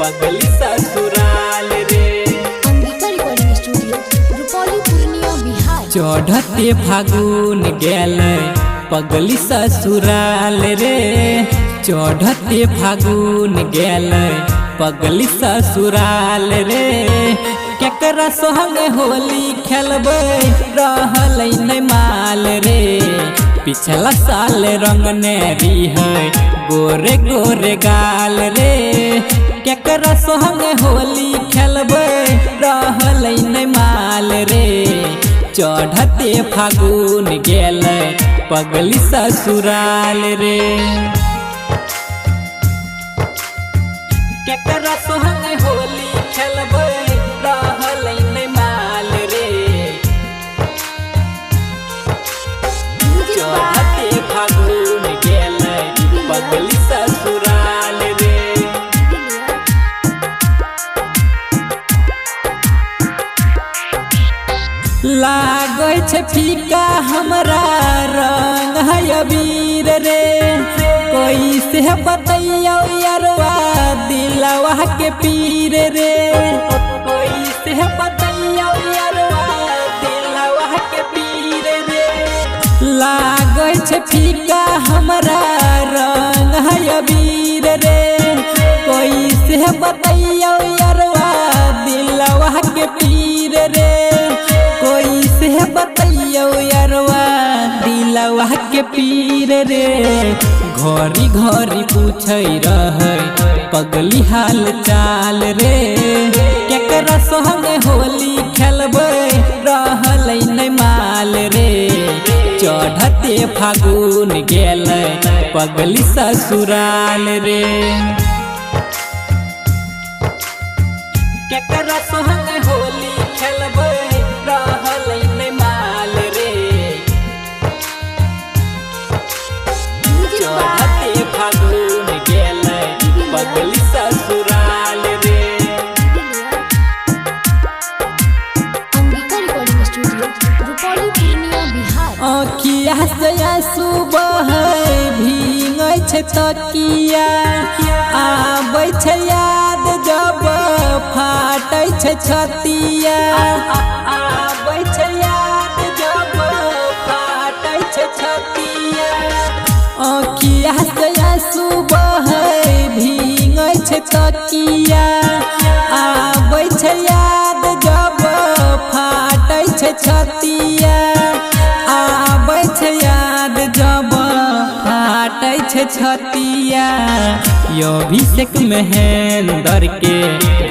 पगली ससुराल रे। Ambika recording studio Rupauli Purnia Bihar. चढ़ते फागुन गेल पगली ससुराल रे। चढ़ते फागुन गेल पगली ससुराल रे। केकरा संग होली खेलबै रहल नै माल रे। पिछला साल रंगने है गोरे गोरे गाल रे। केकरा संग होली खेलबै रहल नै माल रे। चढ़ते फागुन गेल पगली ससुराल रे। केकरा संग होली खेलबै रहल नै माल रे। चढ़ते फागुन गेल पगली ससुराल रे। लागै छै फीका हमरा रंग है अबीर रे। कोई से बतैया यारवा दिलवा के पीर रे। कोई से बतैया यारवा दिलवा के पीर रे। लागै छै फीका हमरा रंग है अबीर रे। कोई से बतैया यारवा दिलवा के पीर रे। कोई से बतैयो यारवा दिलवा के पीर रे। घरी घरी पूछै रहे पगली हाल चाल रे। केकरा संग होली खेलबै रहल नै माल रे। चढ़ते फागुन गेल पगली ससुराल रे। केकरा संग होली खेलबै रहल नै माल रे। चढ़ते फागुन गेल पगली ससुराल रे। Ambika recording studio Rupauli Purnia Bihar. आँखिया से आंसू बहै भींगै छै तकिया। आबै छै याद जब फाटै छै छतिया। आबै छै याद जब फाटै छै छतिया। आँखिया से आंसू बहै भींगै छै तकिया। आबै छै याद जब फाटै छै छतिया। आबै छै याद जब फाटै छै छतिया। यो अभिषेक महेंद्र के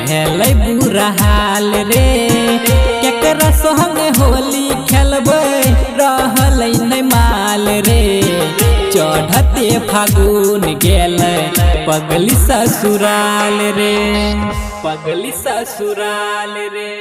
भेलै बुरा हाल रे। केकरा संग होली खेलबै रहल नै माल रे। चढ़ते फागुन गेल पगली ससुराल रे। पगली ससुराल रे।